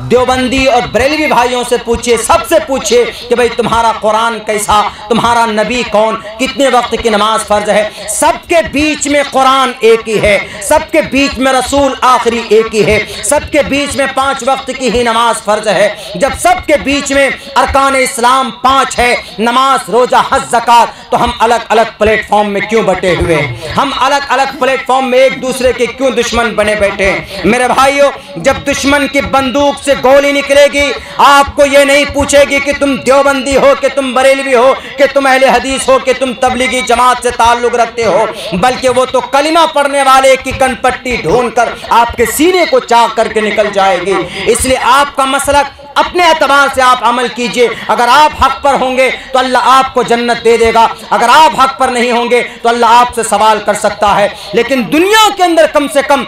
देवबंदी और बरेलवी भाइयों से पूछिए, सबसे पूछिए कि भाई तुम्हारा कुरान कैसा, तुम्हारा नबी कौन, कितने वक्त की नमाज फ़र्ज है। सबके बीच में कुरान एक ही है, सबके बीच में रसूल आखिरी एक ही है, सबके बीच में 5 वक्त की ही नमाज फ़र्ज है। जब सबके बीच में अरकान इस्लाम 5 है, नमाज, रोज़ा, हज, ज़कात, तो हम अलग अलग प्लेटफॉर्म में क्यों बटे हुए हैं? हम अलग अलग प्लेटफॉर्म में एक दूसरे के क्यों दुश्मन बने बैठे हैं? मेरे भाइयों, जब दुश्मन की बंदूक से गोली निकलेगी, आपको ये नहीं पूछेगी कि तुम देवबंदी हो, कि तुम बरेलवी हो, कि तुम अहले हदीस हो, कि तुम तबलीगी जमात से ताल्लुक़ रखते हो, बल्कि वो तो कलिमा पढ़ने वाले की कनपट्टी ढूंढकर आपके सीने को चाक करके निकल जाएगी। इसलिए आपका मसलक अपने एतबार से आप अमल कीजिए। अगर आप हक पर होंगे तो अल्लाह आपको जन्नत दे देगा, अगर आप हक पर नहीं होंगे तो अल्लाह आपसे सवाल कर सकता है। लेकिन दुनिया के अंदर कम से कम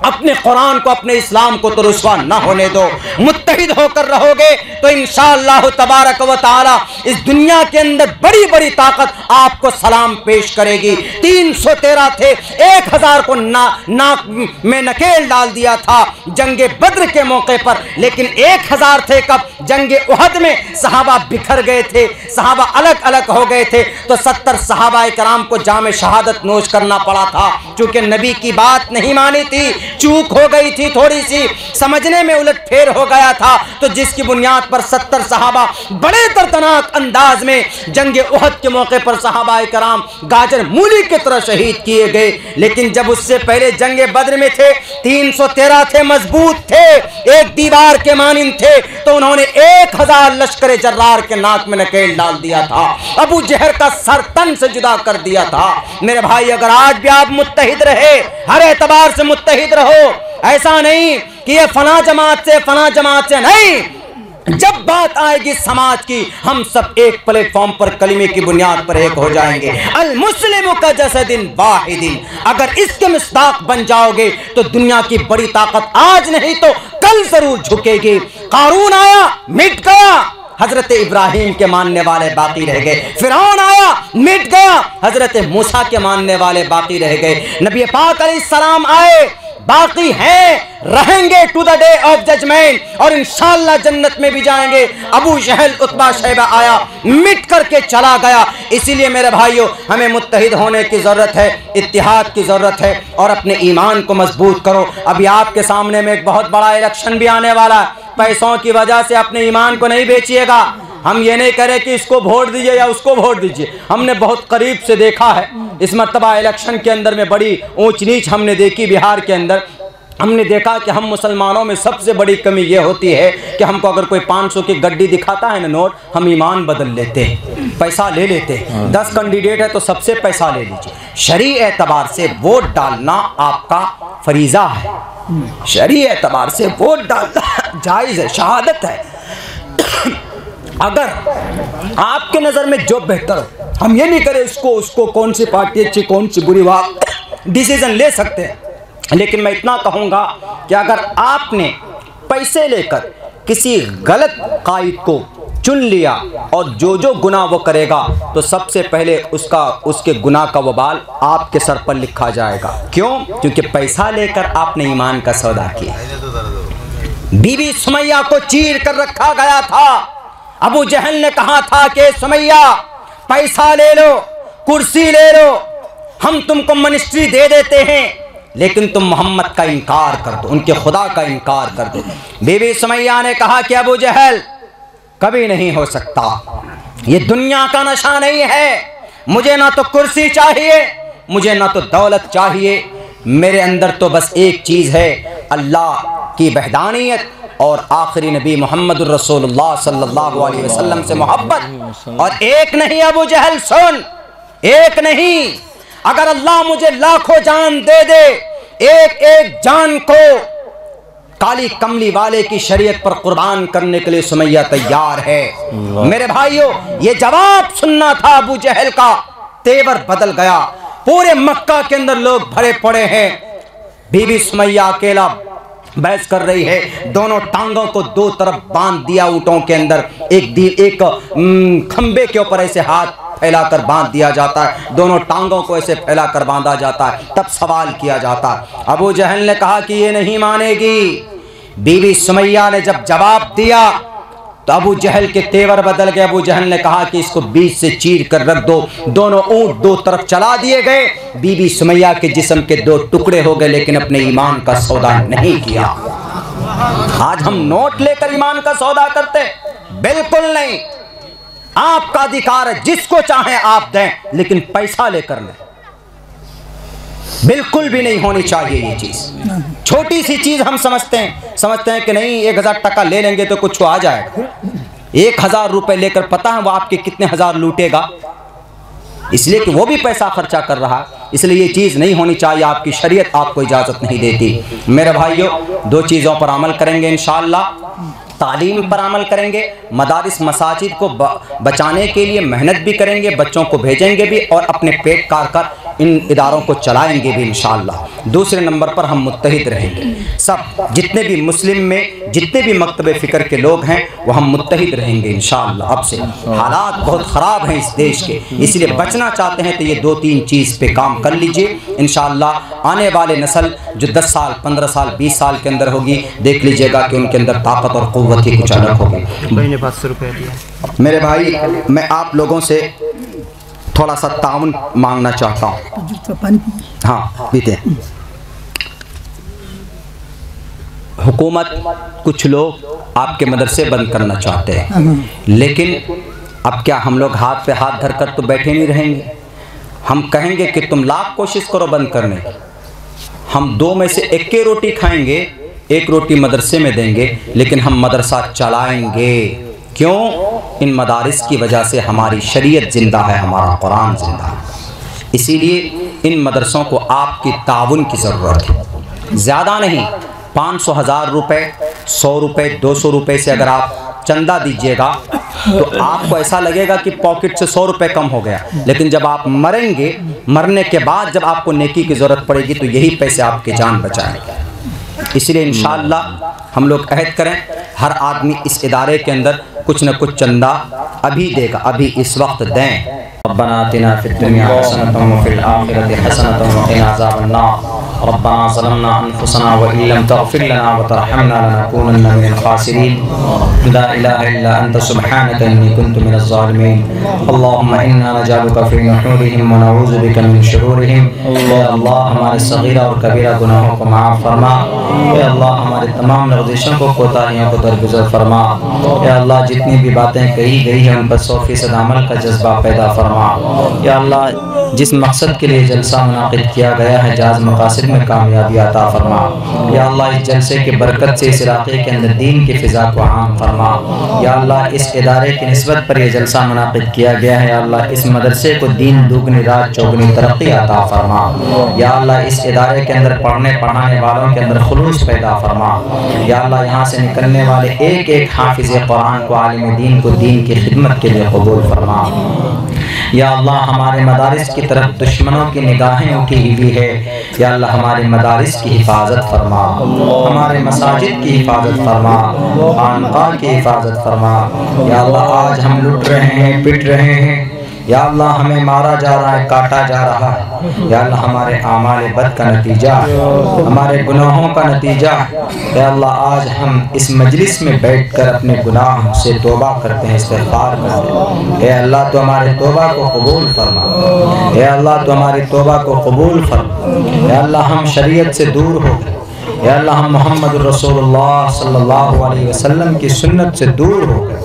अपने कुरान को, अपने इस्लाम को तो रुस्वा ना होने दो। मुत्तहिद होकर रहोगे तो इंशाअल्लाह तबारक व तआला इस दुनिया के अंदर बड़ी बड़ी ताकत आपको सलाम पेश करेगी। 313 थे, 1000 को नाक में नकेल डाल दिया था जंगे बद्र के मौके पर, लेकिन 1000 थे कब? जंगे उहद में सहाबा बिखर गए थे, सहाबा अलग अलग हो गए थे, तो 70 सहाबाए कराम को जामे शहादत नोश करना पड़ा था, क्योंकि नबी की बात नहीं मानी थी, चूक हो गई थी, थोड़ी सी समझने में उलटफेर हो गया था। तो जिसकी बुनियाद पर 70 सहाबा बड़े दर्दनाक अंदाज में जंगे उहद के मौके पर सहाबाए कराम गाजर मूली की तरह शहीद किए गए। लेकिन जब उससे पहले जंगे बद्र में थे, 313 थे, मजबूत थे, एक दीवार के मानिंद थे, तो उन्होंने 1000 लश्कर जर्रार के नाक में नकेल डाल दिया था, अबू जहर का सर तन से जुदा कर दिया था। मेरे भाई, अगर आज भी आप मुत्तहिद रहे, हर एतबार से मुत्तहिद रहो, ऐसा नहीं कि ये फला जमात से नहीं। जब बात आएगी समाज की, हम सब एक प्लेटफॉर्म पर कलिमे की बुनियाद पर एक हो जाएंगे। अल मुस्लिम का जसदिन वाहिदिन, अगर इसके मिस्दाक बन जाओगे तो दुनिया की बड़ी ताकत आज नहीं तो कल जरूर झुकेगी। कारून आया, मिट गया, हजरत इब्राहिम के मानने वाले बाकी रह गए। फिरौन आया, मिट गया, हजरत मूसा के मानने वाले बाकी रह गए। नबी पाक अलैहिस्सलाम आए, बाकी हैं, रहेंगे to the day of judgement, और इंशाअल्लाह जन्नत में भी जाएंगे। अबू जहल, उतबा, शैबा आया, मिट करके चला गया। इसीलिए मेरे भाइयों, हमें मुत्तहिद होने की ज़रूरत है, इत्तिहाद की ज़रूरत है, और अपने ईमान को मजबूत करो। अभी आपके सामने में एक बहुत बड़ा इलेक्शन भी आने वाला है। पैसों की वजह से अपने ईमान को नहीं बेचिएगा। हम ये नहीं करें कि इसको वोट दीजिए या उसको वोट दीजिए। हमने बहुत करीब से देखा है इस मर्तबा इलेक्शन के अंदर में बड़ी ऊंच नीच हमने देखी। बिहार के अंदर हमने देखा कि हम मुसलमानों में सबसे बड़ी कमी ये होती है कि हमको अगर कोई 500 की गड्डी दिखाता है ना नोट, हम ईमान बदल लेते हैं, पैसा ले लेते हैं। 10 कैंडिडेट है तो सबसे पैसा ले लीजिए। शरई एतबार से वोट डालना आपका फरीज़ा है, शरई एतबार से वोट डालना जायज़ है, शहादत है। अगर आपके नज़र में जो बेहतर हो, हम ये नहीं करें इसको उसको, कौन सी पार्टी अच्छी कौन सी बुरी, वाह डिसीजन ले सकते हैं। लेकिन मैं इतना कहूँगा कि अगर आपने पैसे लेकर किसी गलत कायद को चुन लिया और जो जो गुनाह वो करेगा तो सबसे पहले उसके गुनाह का वबाल आपके सर पर लिखा जाएगा। क्यों? क्योंकि पैसा लेकर आपने ईमान का सौदा किया। बीबी सुमैया को चीर कर रखा गया था। अबू जहल ने कहा था कि सुमैया पैसा ले लो, कुर्सी ले लो, हम तुमको मिनिस्ट्री दे देते हैं, लेकिन तुम मोहम्मद का इनकार कर दो, उनके खुदा का इनकार कर दो। बीबी सुमैया ने कहा कि अबू जहल कभी नहीं हो सकता, ये दुनिया का नशा नहीं है, मुझे ना तो कुर्सी चाहिए, मुझे ना तो दौलत चाहिए, मेरे अंदर तो बस एक चीज़ है, अल्लाह की वहदानियत और आखिरी नबी मोहम्मद रसूलुल्लाह सल्लल्लाहु अलैहि वसल्लम से मोहब्बत। और एक नहीं अबू जहल सुन, एक नहीं, अगर अल्लाह मुझे लाखों जान दे दे, एक एक जान को काली कमली वाले की शरीयत पर कुर्बान करने के लिए सुमैया तैयार है। मेरे भाइयों, ये जवाब सुनना था अबू जहल का, तेवर बदल गया। पूरे मक्का के अंदर लोग भरे पड़े हैं, बीबी सुमैया अकेला बहस कर रही है, दोनों टांगों को दो तरफ बांध दिया ऊँटों के अंदर, एक खंबे के ऊपर ऐसे हाथ फैलाकर बांध दिया जाता है, दोनों टांगों को ऐसे फैलाकर बांधा जाता है, तब सवाल किया जाता है। अबू जहल ने कहा कि ये नहीं मानेगी। बीबी सुमैया ने जब जवाब दिया तो अबू जहल के तेवर बदल गए। अबू जहल ने कहा कि इसको बीच से चीर कर रख दो। दोनों ऊंट दो तरफ चला दिए गए। बीबी सुमैया के जिस्म के दो टुकड़े हो गए, लेकिन अपने ईमान का सौदा नहीं किया। आज हम नोट लेकर ईमान का सौदा करते? बिल्कुल नहीं। आपका अधिकार है, जिसको चाहे आप दें, लेकिन पैसा लेकर लें, बिल्कुल भी नहीं होनी चाहिए ये चीज। छोटी सी चीज हम समझते हैं कि नहीं 1000 टका ले लेंगे तो कुछ आ जाएगा। 1000 रुपए लेकर पता है वो आपके कितने हजार लूटेगा, इसलिए कि वो भी पैसा खर्चा कर रहा है। इसलिए ये चीज़ नहीं होनी चाहिए, आपकी शरीयत आपको इजाज़त नहीं देती। मेरे भाइयों, 2 चीज़ों पर अमल करेंगे इंशाअल्लाह। तालीम पर अमल करेंगे, मदारिस मसाजिद को बचाने के लिए मेहनत भी करेंगे, बच्चों को भेजेंगे भी और अपने पेट कार कर इन इदारों को चलाएंगे भी इंशाअल्लाह। दूसरे नंबर पर हम मुत्तहिद रहेंगे, सब जितने भी मुस्लिम में जितने भी मकतबे फ़िक्र के लोग हैं वो हम मुत्तहिद रहेंगे इंशाअल्लाह। अब से हालात बहुत ख़राब हैं इस देश के, इसलिए बचना चाहते हैं तो ये 2-3 चीज़ पे काम कर लीजिए इंशाअल्लाह। आने वाले नस्ल जो 10 साल 15 साल 20 साल के अंदर होगी, देख लीजिएगा कि उनके अंदर ताकत और क़ुव्वत ही कुछ अलग होगी। मैंने 500 रुपये दिया। मेरे भाई, मैं आप लोगों से थोड़ा सा ताउन मांगना चाहता हूँ। हाँ पीते। हुकूमत कुछ लोग आपके मदरसे बंद करना चाहते हैं, लेकिन अब क्या हम लोग हाथ पे हाथ धरकर तो बैठे नहीं रहेंगे। हम कहेंगे कि तुम लाख कोशिश करो बंद करने की, हम 2 में से 1 की रोटी खाएंगे, 1 रोटी मदरसे में देंगे, लेकिन हम मदरसा चलाएंगे। क्यों? इन मदारिस की वजह से हमारी शरीयत ज़िंदा है, हमारा कुरान ज़िंदा है। इसीलिए इन मदरसों को आपकी ताउन की ज़रूरत है, ज़्यादा नहीं। 500-1000 रुपये, 100 रुपये, 200 रुपये से अगर आप चंदा दीजिएगा तो आपको ऐसा लगेगा कि पॉकेट से 100 रुपये कम हो गया, लेकिन जब आप मरेंगे, मरने के बाद जब आपको नेकी की ज़रूरत पड़ेगी तो यही पैसे आपकी जान बचाएंगे। इसलिए इंशाअल्लाह हम लोग अहद करें, हर आदमी इस इदारे के अंदर कुछ न कुछ चंदा अभी देगा, अभी इस वक्त दें। रब्बना आतिना फिद दुनिया हसनतन व फिल आखिरति हसनतन व क़िना अज़ाबन्नार। रब्बना ज़लमना अनफुसना व इन लम तग़फिर लना व तरहमना लनकूनन्ना मिनल ख़ासिरीन। ला इलाहा इल्ला अंत सुब्हानक इन्नी कुन्तु मिनज़ ज़ालिमीन। अल्लाहुम्मा इन्ना नजअलुका फ़ी नुहूरिहिम व नऊज़ु बिका मिन शुरूरिहिम। या अल्लाह, हमारे सगीरा और कबीरा गुनाहों को माफ़ फरमा। या अल्लाह, हमारे तमाम लग़ज़िशों को, कोताहियों को दरगुज़र फरमा। या अल्लाह, जितनी भी बातें कही गई हैं उन पर 100% अमल का जज्बा पैदा फरमा। या अल्लाह, जिस मकसद के लिए जलसा मुनाक़िद किया गया है, जायज़ मक़ासिद में कामयाबी अता फरमा। या अल्लाह, इस जलसे की बरकत से इस इलाक़े के अंदर दीन की फ़िज़ा को आम फरमा। या अल्लाह, इस इदारे की निस्बत पर यह जलसा मुनाक़िद किया गया है, या अल्लाह, इस मदरसे को दीन दुगनी रात चौगुनी तरक्की अता फरमा। या अल्लाह, इस इदारे के अंदर पढ़ने पढ़ाने वालों के अंदर खुलूस पैदा फरमा। या अल्लाह, यहाँ से निकलने वाले एक एक हाफिज़ कुरान को, आलिम दीन को दीन की खिदमत के लिए कबूल फरमा। या अल्लाह हमारे मदारिस की तरफ दुश्मनों की निगाहें उठी हुई है, या अल्लाह हमारे मदारिस की हिफाजत फरमा, हमारे मसाजिद की हिफाजत फरमा, खानकाह की हिफाजत फरमा। या अल्लाह आज हम लुट रहे हैं, पिट रहे हैं, या अल्लाह हमें मारा जा रहा है, काटा जा रहा है, या अल्लाह हमारे आमाल बद का नतीजा, हमारे गुनाहों का नतीजा। या अल्लाह आज हम इस मजलिस में बैठकर अपने गुनाह से तौबा करते हैं, इस्तिग़फ़ार करते हैं। या अल्लाह तो हमारे तौबा को कबूल फरमा, या अल्लाह तो हमारी तौबा को कबूल फरमा। या अल्लाह हम शरीयत से दूर हो गए, या अल्लाह हम मोहम्मद रसूलुल्लाह सल्लल्लाहु अलैहि वसल्लम की सुन्नत से दूर हो गए।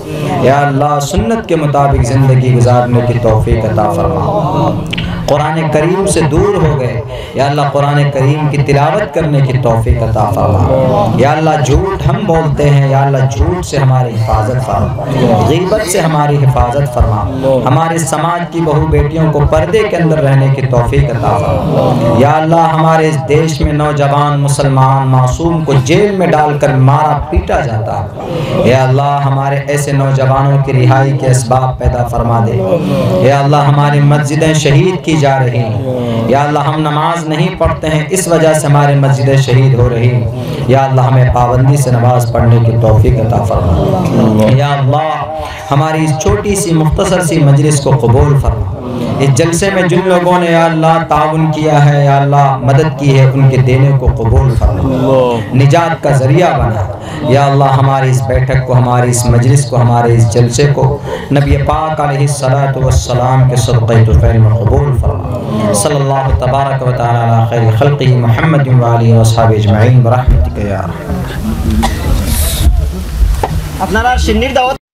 या अल्लाह सुन्नत के मुताबिक ज़िंदगी गुजारने की तौफीक अता फरमा। कुरान करीम से दूर हो गए, या अल्लाह कुरान करीम की तिलावत करने की तौफीक अता फरमा। या अल्लाह झूठ हम बोलते हैं, या अल्लाह झूठ से हमारी हिफाजत फरमा, गीबत से हमारी हिफाजत फरमा। हमारे समाज की बहू बेटियों को पर्दे के अंदर रहने की तौफीक अता फरमा। या अल्लाह हमारे इस देश में नौजवान मुसलमान मासूम को जेल में डालकर मारा पीटा जाता है। या अल्लाह हमारे ऐसे नौजवानों की रिहाई के असबाब पैदा फरमा दे। या अल्लाह हमारी मस्जिदें शहीद की जा रही हैं, या अल्लाह हम नमाज नहीं पढ़ते हैं, इस वजह से हमारी मस्जिदें शहीद हो रही हैं। या अल्लाह हमें पाबंदी से नमाज पढ़ने की तौफीक अता फरमा। या अल्लाह हमारी इस छोटी सी मुख्तसर सी मजलिस को कबूल फरमा। इस जलसे में जिन लोगों ने या अल्लाह ताउन किया है, या अल्लाह मदद की है, उनके देने को कबूल फरमा, निजात का ज़रिया बना। या अल्लाह हमारी इस बैठक को, हमारी इस मजलिस को, हमारे इस जलसे को नबी पाक अलैहिस्सलातु वस्सलाम के सदक़े तुफ़ैल में कबूल फरमा। सल्लल्लाहु तबारक व तआला अला खैरि खल्क़िही मुहम्मदिन व आलिहि व अस्हाबिहि अजमईन बरहमतिका या अरहम। আপনারা সিন্নির দাওয়াত